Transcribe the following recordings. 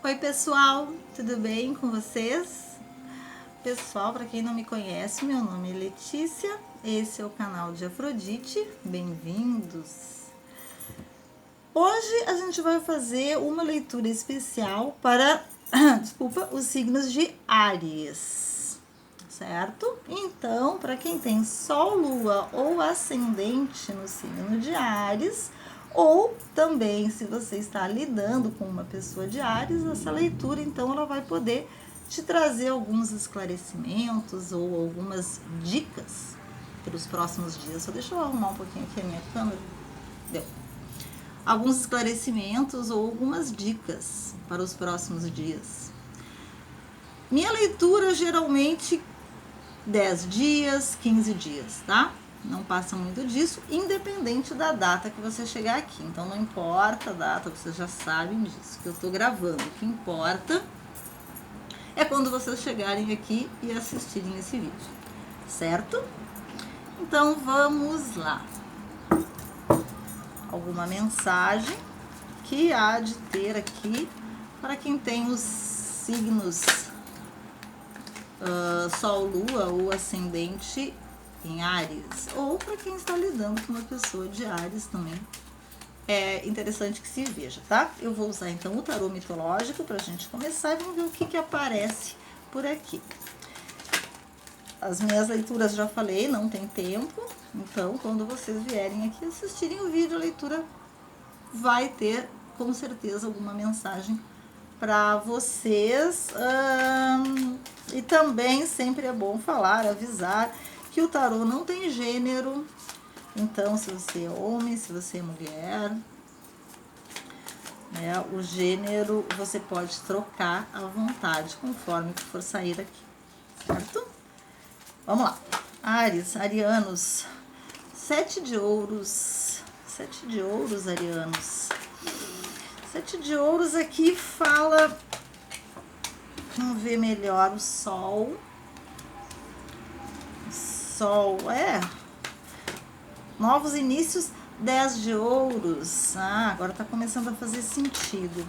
Oi pessoal, tudo bem com vocês? Pessoal, para quem não me conhece, meu nome é Letícia, esse é o canal de Afrodite, bem-vindos! Hoje a gente vai fazer uma leitura especial para, desculpa, os signos de Áries, certo? Então, para quem tem Sol, Lua ou Ascendente no signo de Áries, ou também se você está lidando com uma pessoa de Áries, essa leitura então ela vai poder te trazer alguns esclarecimentos ou algumas dicas para os próximos dias. Só deixa eu arrumar um pouquinho aqui a minha câmera. Deu. Alguns esclarecimentos ou algumas dicas para os próximos dias. Minha leitura geralmente 10 dias, 15 dias, tá? Não passa muito disso, independente da data que você chegar aqui. Então, não importa a data, vocês já sabem disso, que eu tô gravando. O que importa é quando vocês chegarem aqui e assistirem esse vídeo, certo? Então, vamos lá. Alguma mensagem que há de ter aqui para quem tem os signos Sol, Lua ou Ascendente em Áries, ou para quem está lidando com uma pessoa de Áries também. É interessante que se veja, tá? Eu vou usar então o tarô mitológico pra gente começar e vamos ver o que aparece por aqui. As minhas leituras já falei, não tem tempo, então quando vocês vierem aqui assistirem o vídeo, a leitura vai ter com certeza alguma mensagem para vocês. E também sempre é bom falar, avisar que o tarô não tem gênero. Então, se você é homem, se você é mulher, né, o gênero você pode trocar à vontade, conforme que for sair aqui, certo? Vamos lá. Áries, arianos, 7 de ouros, 7 de ouros, arianos. 7 de ouros aqui fala, vamos ver melhor o Sol. Sol, novos inícios, 10 de ouros. Agora tá começando a fazer sentido.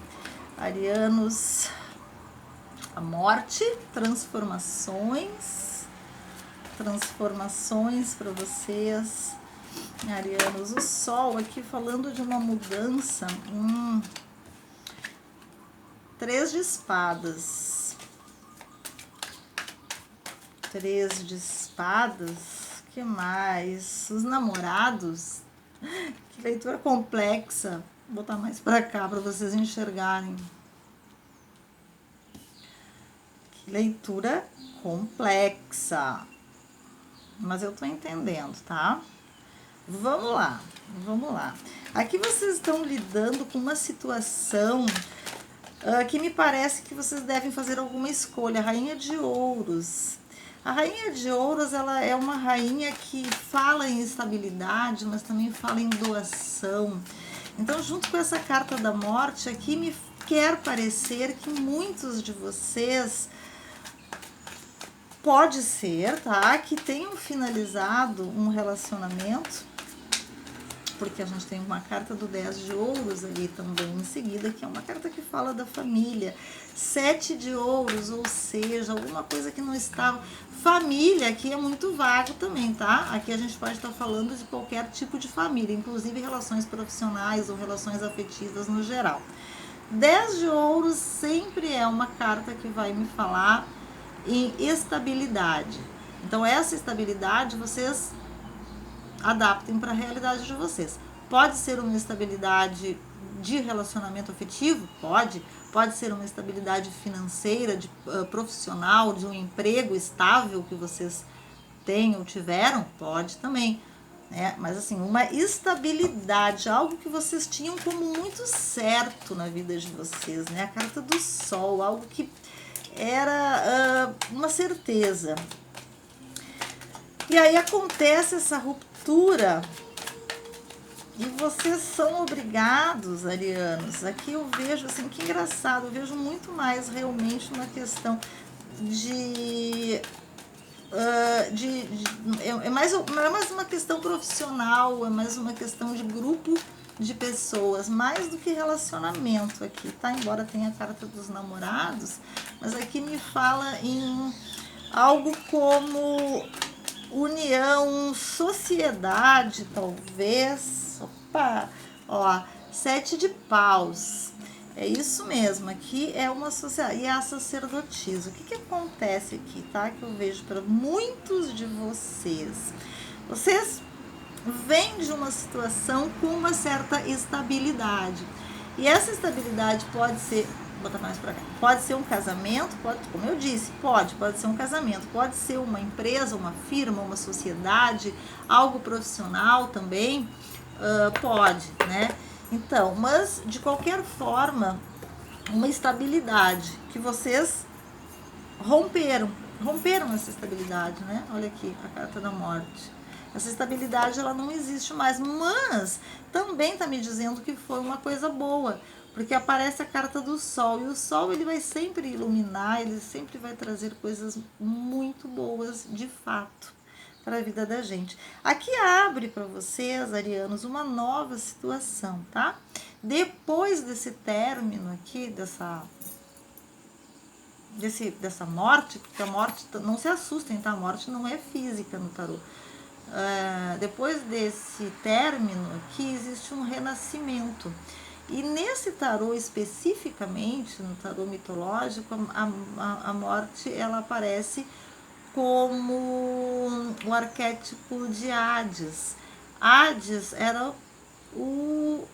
Arianos, a morte, transformações para vocês. Arianos, o Sol aqui falando de uma mudança. 3 de espadas. 3 de espadas. Que mais? Os namorados. Que leitura complexa. Vou botar mais pra cá para vocês enxergarem. Que leitura complexa. Mas eu tô entendendo, tá? Vamos lá. Aqui vocês estão lidando com uma situação que me parece que vocês devem fazer alguma escolha. Rainha de Ouros. A Rainha de Ouros, ela é uma rainha que fala em estabilidade, mas também fala em doação. Então, junto com essa carta da morte, aqui me quer parecer que muitos de vocês, pode ser, tá, que tenham finalizado um relacionamento, porque a gente tem uma carta do 10 de ouros ali também em seguida, que é uma carta que fala da família. 7 de ouros, ou seja, alguma coisa que não estava... Família aqui é muito vago também, tá? Aqui a gente pode estar falando de qualquer tipo de família, inclusive relações profissionais ou relações afetivas no geral. 10 de ouros sempre é uma carta que vai me falar em estabilidade. Então, essa estabilidade vocês adaptem para a realidade de vocês. Pode ser uma estabilidade de relacionamento afetivo? Pode ser uma estabilidade financeira, profissional, de um emprego estável que vocês têm ou tiveram? Pode também, né? Mas assim, uma estabilidade, algo que vocês tinham como muito certo na vida de vocês, né? A carta do Sol, algo que era uma certeza. E aí acontece essa ruptura e vocês são obrigados, arianos. Aqui eu vejo, assim, que engraçado, eu vejo muito mais realmente uma questão é mais uma questão profissional, é mais uma questão de grupo de pessoas, mais do que relacionamento aqui, tá? Embora tenha a carta dos namorados, mas aqui me fala em algo como união, sociedade, talvez. Opa, ó, 7 de paus. É isso mesmo, aqui é uma sociedade, e a sacerdotisa. O que acontece aqui, tá? Que eu vejo para muitos de vocês. Vocês vêm de uma situação com uma certa estabilidade. E essa estabilidade pode ser, vou botar mais para cá, pode ser um casamento, pode, como eu disse, pode ser um casamento, pode ser uma empresa, uma firma, uma sociedade, algo profissional também, pode, né? Então, mas de qualquer forma, uma estabilidade que vocês romperam essa estabilidade, né? Olha aqui, a carta da morte. Essa estabilidade, ela não existe mais, mas também está me dizendo que foi uma coisa boa, porque aparece a carta do sol, e o sol ele vai sempre iluminar, ele sempre vai trazer coisas muito boas de fato para a vida da gente. Aqui abre para vocês, arianos, uma nova situação, tá? Depois desse término aqui, dessa morte, porque a morte, não se assustem, tá? A morte não é física no tarô. Depois desse término aqui, existe um renascimento. E nesse tarô especificamente, no tarô mitológico, a morte ela aparece como o arquétipo de Hades. Hades era o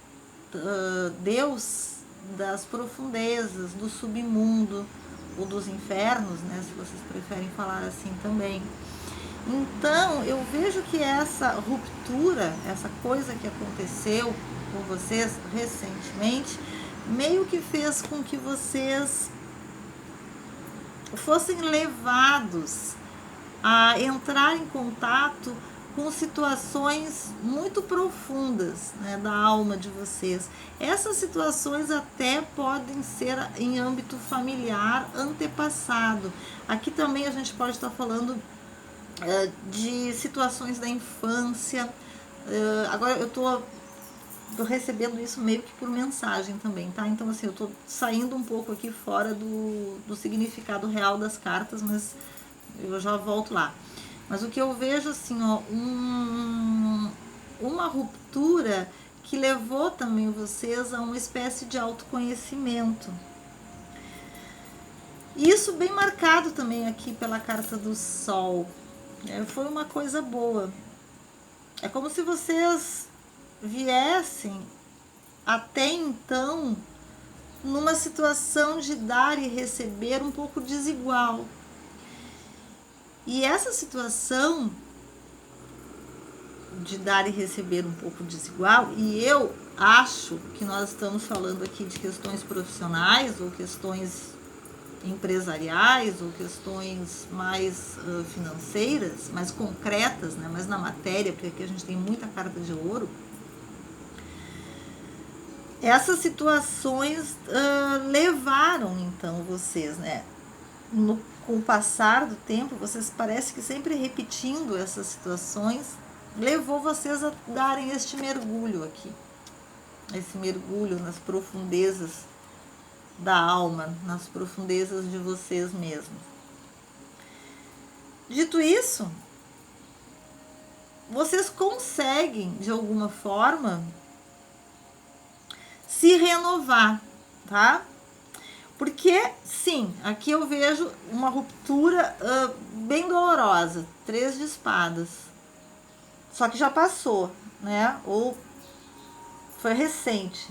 deus das profundezas, do submundo, ou dos infernos, né, se vocês preferem falar assim também. Então, eu vejo que essa ruptura, essa coisa que aconteceu com vocês recentemente, meio que fez com que vocês fossem levados a entrar em contato com situações muito profundas, né, da alma de vocês. Essas situações até podem ser em âmbito familiar antepassado. Aqui também a gente pode estar falando de situações da infância. Agora eu tô recebendo isso meio que por mensagem também, tá? Então, assim, eu tô saindo um pouco aqui fora do significado real das cartas, mas eu já volto lá. Mas o que eu vejo, assim, ó, uma ruptura que levou também vocês a uma espécie de autoconhecimento. Isso bem marcado também aqui pela carta do Sol. Foi uma coisa boa. É como se vocês viessem até então numa situação de dar e receber um pouco desigual. E essa situação de dar e receber um pouco desigual, e eu acho que nós estamos falando aqui de questões profissionais ou questões empresariais ou questões mais financeiras, mais concretas, né, mais na matéria, porque aqui a gente tem muita carta de ouro. Essas situações levaram então vocês, né, com o passar do tempo, vocês parece que sempre repetindo essas situações, levou vocês a darem este mergulho aqui, esse mergulho nas profundezas da alma, nas profundezas de vocês mesmos. Dito isso, vocês conseguem, de alguma forma, se renovar, tá? Porque, sim, aqui eu vejo uma ruptura bem dolorosa, 3 de espadas. Só que já passou, né? Ou foi recente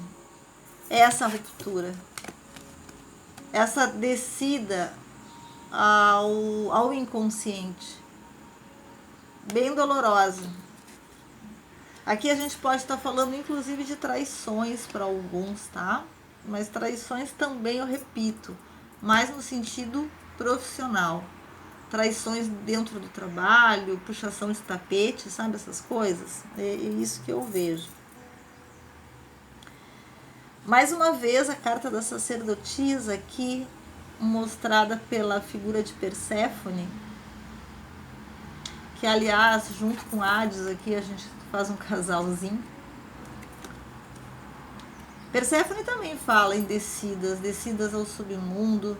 essa ruptura. Essa descida ao inconsciente, bem dolorosa. Aqui a gente pode estar falando inclusive de traições para alguns, tá? Mas traições também, eu repito, mais no sentido profissional. Traições dentro do trabalho, puxação de tapete, sabe, essas coisas? É isso que eu vejo. Mais uma vez, a carta da sacerdotisa aqui, mostrada pela figura de Perséfone, que, aliás, junto com Hades aqui, a gente faz um casalzinho. Perséfone também fala em descidas, descidas ao submundo,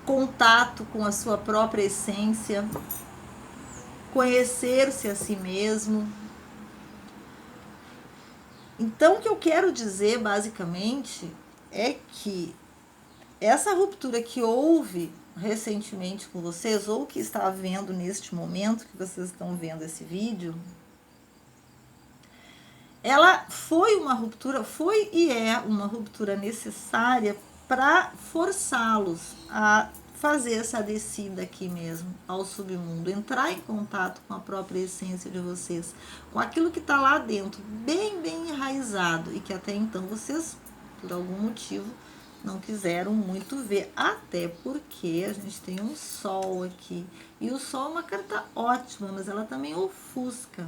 contato com a sua própria essência, conhecer-se a si mesmo. Então, o que eu quero dizer, basicamente, é que essa ruptura que houve recentemente com vocês, ou que está havendo neste momento que vocês estão vendo esse vídeo, ela foi uma ruptura, foi e é uma ruptura necessária para forçá-los a fazer essa descida aqui mesmo, ao submundo, entrar em contato com a própria essência de vocês, com aquilo que está lá dentro, bem, bem enraizado, e que até então vocês, por algum motivo, não quiseram muito ver, até porque a gente tem um sol aqui, e o sol é uma carta ótima, mas ela também ofusca.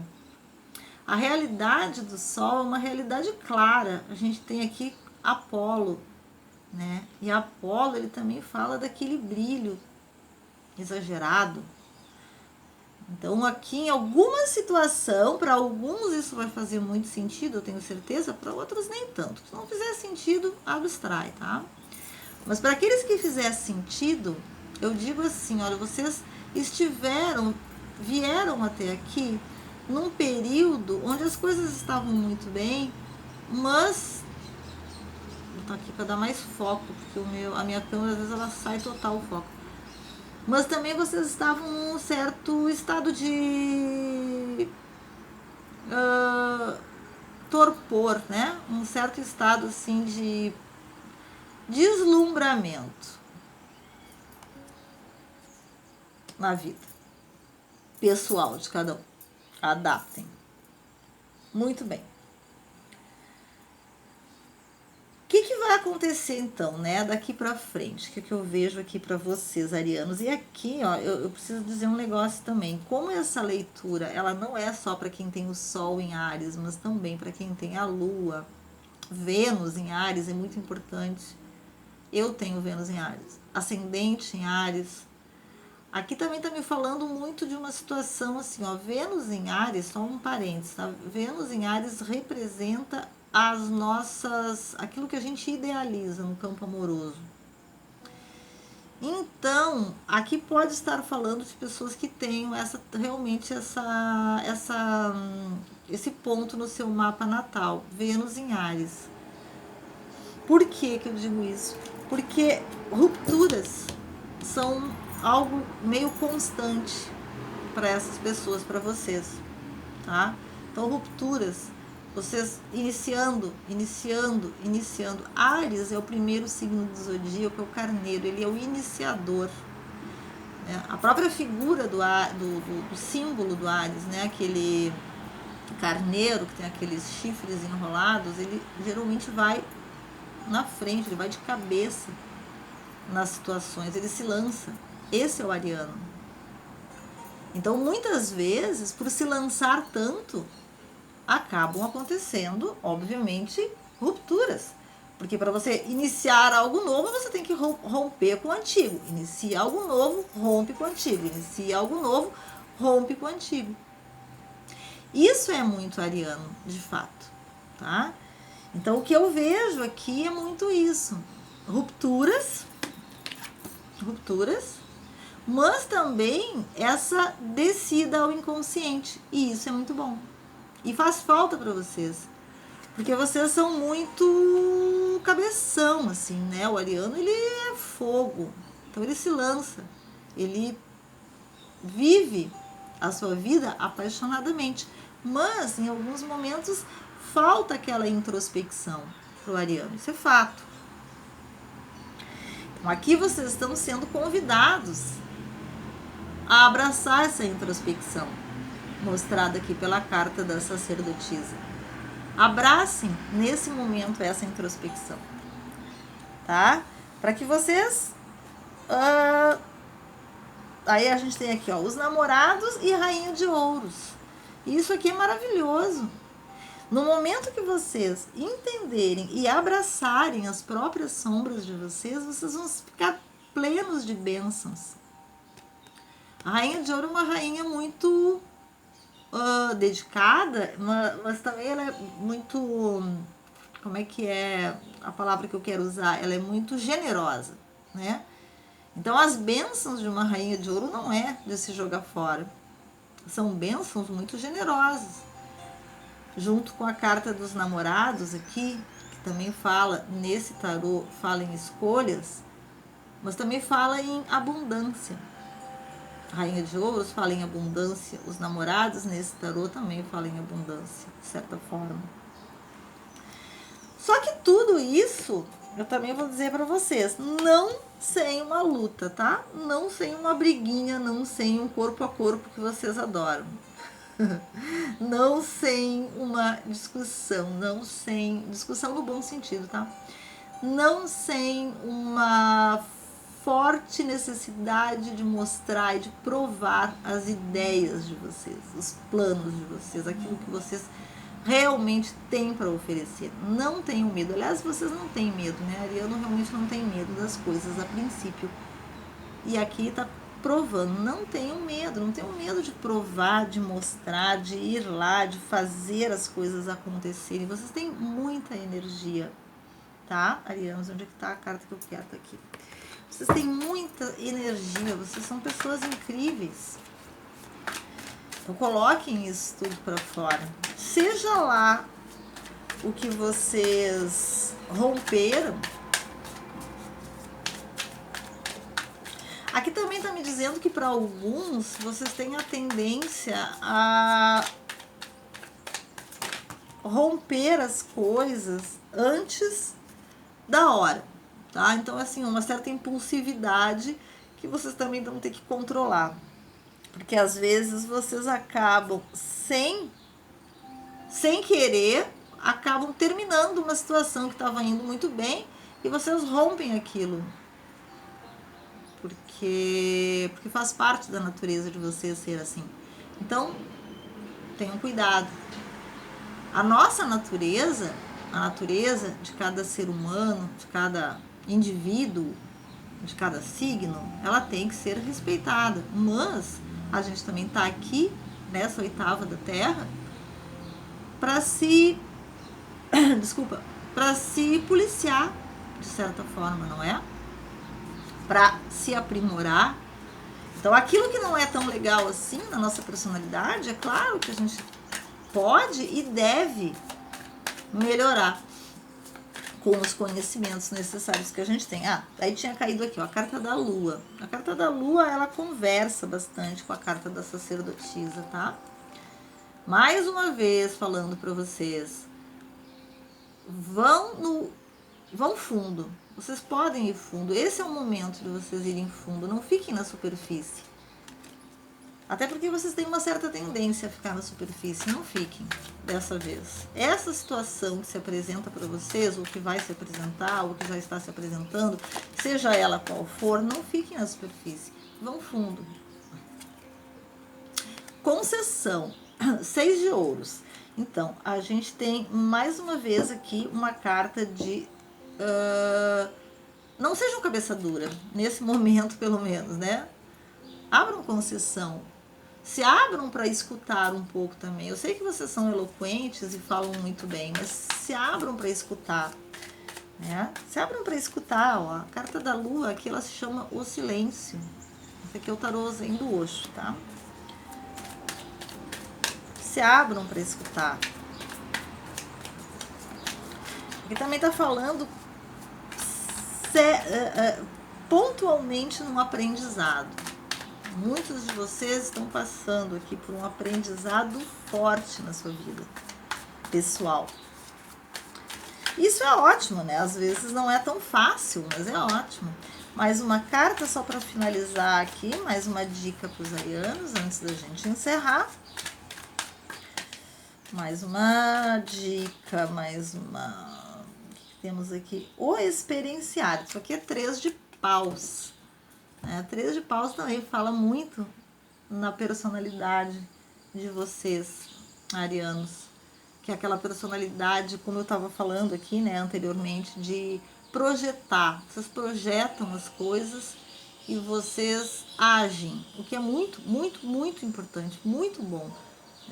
A realidade do sol é uma realidade clara, a gente tem aqui Apolo, né? E Apolo, ele também fala daquele brilho exagerado. Então, aqui em alguma situação, para alguns isso vai fazer muito sentido, eu tenho certeza, para outros nem tanto. Se não fizer sentido, abstrai, tá? Mas para aqueles que fizer sentido, eu digo assim, olha, vocês vieram até aqui num período onde as coisas estavam muito bem, mas vou botar aqui para dar mais foco, porque a minha câmera às vezes ela sai total o foco. Mas também vocês estavam num certo estado de torpor, né? Um certo estado assim de deslumbramento na vida pessoal de cada um. Adaptem. Muito bem. O que vai acontecer então, né, daqui para frente? O que eu vejo aqui para vocês, arianos? E aqui, ó, eu preciso dizer um negócio também. Como essa leitura, ela não é só para quem tem o Sol em Áries, mas também para quem tem a Lua, Vênus em Áries é muito importante. Eu tenho Vênus em Áries, ascendente em Áries. Aqui também tá me falando muito de uma situação assim, ó, Vênus em Áries, só um parênteses, tá? Vênus em Áries representa aquilo que a gente idealiza no campo amoroso. Então, aqui pode estar falando de pessoas que tenham esse ponto no seu mapa natal, Vênus em Áries. Por que eu digo isso? Porque rupturas são algo meio constante para essas pessoas, para vocês, tá? Então, rupturas, vocês iniciando. Áries é o primeiro signo do zodíaco, é o carneiro, ele é o iniciador. Né? A própria figura do símbolo do Áries, né? Aquele carneiro que tem aqueles chifres enrolados, ele geralmente vai na frente, ele vai de cabeça nas situações, ele se lança. Esse é o ariano. Então, muitas vezes, por se lançar tanto, acabam acontecendo, obviamente, rupturas. Porque para você iniciar algo novo, você tem que romper com o antigo. Inicia algo novo, rompe com o antigo. Inicia algo novo, rompe com o antigo. Isso é muito ariano, de fato, tá? Então, o que eu vejo aqui é muito isso. Rupturas, mas também essa descida ao inconsciente. E isso é muito bom. E faz falta para vocês. Porque vocês são muito cabeção, assim, né? O ariano, ele é fogo. Então, ele se lança. Ele vive a sua vida apaixonadamente. Mas, em alguns momentos, falta aquela introspecção para o ariano. Isso é fato. Então, aqui vocês estão sendo convidados a abraçar essa introspecção, mostrada aqui pela carta da sacerdotisa. Abracem nesse momento essa introspecção, tá? Para que vocês... aí a gente tem aqui, ó, os namorados e rainha de ouros. Isso aqui é maravilhoso. No momento que vocês entenderem e abraçarem as próprias sombras de vocês, vocês vão ficar plenos de bênçãos. A rainha de ouro é uma rainha muito dedicada, mas também ela é muito como é que é a palavra que eu quero usar? Ela é muito generosa, né? Então as bênçãos de uma rainha de ouro não é de se jogar fora. São bênçãos muito generosas. Junto com a carta dos namorados aqui, que também fala, nesse tarô, fala em escolhas, mas também fala em abundância. A rainha de ouros fala em abundância, os namorados nesse tarô também falam em abundância, de certa forma. Só que tudo isso, eu também vou dizer para vocês, não sem uma luta, tá? Não sem uma briguinha, não sem um corpo a corpo que vocês adoram. Não sem uma discussão, não sem discussão no bom sentido, tá? Não sem uma forte necessidade de mostrar e de provar as ideias de vocês, os planos de vocês, aquilo que vocês realmente têm para oferecer. Não tenham medo. Aliás, vocês não têm medo, né? Ariano realmente não tem medo das coisas a princípio. E aqui está provando, não tenham medo, não tenham medo de provar, de mostrar, de ir lá, de fazer as coisas acontecerem. Vocês têm muita energia, tá? Arianos, onde é que tá a carta que eu quero? Tá aqui. Vocês têm muita energia, vocês são pessoas incríveis. Então coloquem isso tudo para fora. Seja lá o que vocês romperam. Aqui também está me dizendo que para alguns vocês têm a tendência a romper as coisas antes da hora, tá? Então, assim, uma certa impulsividade que vocês também vão ter que controlar. Porque às vezes vocês acabam sem querer, acabam terminando uma situação que estava indo muito bem e vocês rompem aquilo. Porque faz parte da natureza de vocês ser assim. Então, tenham cuidado. A nossa natureza, a natureza de cada ser humano, de cada indivíduo, de cada signo, ela tem que ser respeitada. Mas a gente também está aqui, nessa oitava da Terra, para se... desculpa, para se policiar, de certa forma, não é? Para se aprimorar. Então, aquilo que não é tão legal assim na nossa personalidade, é claro que a gente pode e deve melhorar com os conhecimentos necessários que a gente tem. Ah, aí tinha caído aqui, ó, a carta da Lua. A carta da Lua, ela conversa bastante com a carta da sacerdotisa, tá? Mais uma vez falando para vocês, vão fundo. Vocês podem ir fundo. Esse é o momento de vocês irem fundo. Não fiquem na superfície. Até porque vocês têm uma certa tendência a ficar na superfície. Não fiquem dessa vez. Essa situação que se apresenta para vocês, ou que vai se apresentar, ou que já está se apresentando, seja ela qual for, não fiquem na superfície. Vão fundo. Concessão. 6 de ouros. Então, a gente tem mais uma vez aqui uma carta de... não sejam cabeça dura, nesse momento pelo menos, né? Abram concessão. Se abram para escutar um pouco também. Eu sei que vocês são eloquentes e falam muito bem, mas se abram para escutar, né? Se abram para escutar, ó. A carta da Lua aqui, ela se chama o silêncio. Esse aqui é o tarô Zen do Osho, tá? Se abram para escutar. Aqui também tá falando pontualmente num aprendizado. Muitos de vocês estão passando aqui por um aprendizado forte na sua vida pessoal. Isso é ótimo, né? Às vezes não é tão fácil, mas é ótimo. Mais uma carta só para finalizar aqui, mais uma dica para os arianos antes da gente encerrar. Mais uma dica, mais uma... O que temos aqui? O experienciado. Isso aqui é 3 de paus. 3 de paus também fala muito na personalidade de vocês, arianos. Que é aquela personalidade, como eu estava falando aqui, né, anteriormente, de projetar. Vocês projetam as coisas e vocês agem. O que é muito, muito, muito importante, muito bom.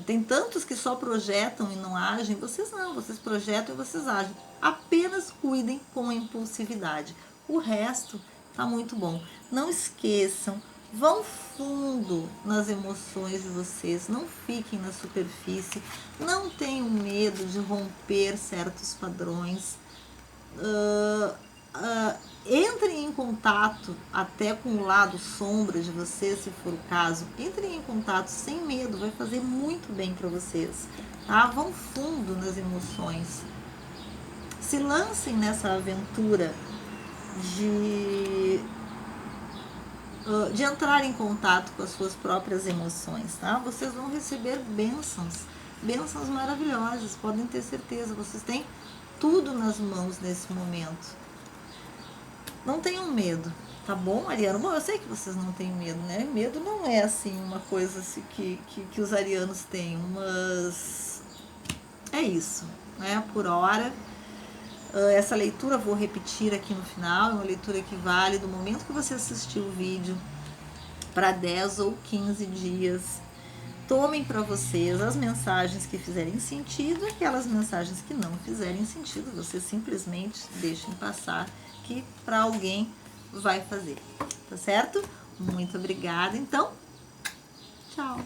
Tem tantos que só projetam e não agem, vocês não, vocês projetam e vocês agem. Apenas cuidem com a impulsividade. O resto tá muito bom. Não esqueçam, vão fundo nas emoções de vocês, não fiquem na superfície, não tenham medo de romper certos padrões. Entrem em contato até com o lado sombra de vocês, se for o caso. Entrem em contato sem medo, vai fazer muito bem para vocês, tá? Vão fundo nas emoções. Se lancem nessa aventura de entrar em contato com as suas próprias emoções, tá? Vocês vão receber bênçãos maravilhosas, podem ter certeza. Vocês têm tudo nas mãos nesse momento. Não tenham medo, tá bom, ariano? Bom, eu sei que vocês não têm medo, né? Medo não é, assim, uma coisa assim, que os arianos têm, mas é isso, né? Por hora, essa leitura, vou repetir aqui no final, é uma leitura que vale do momento que você assistiu o vídeo para 10 ou 15 dias. Tomem para vocês as mensagens que fizerem sentido e aquelas mensagens que não fizerem sentido, vocês simplesmente deixem passar, que para alguém vai fazer, tá certo? Muito obrigada, então, tchau!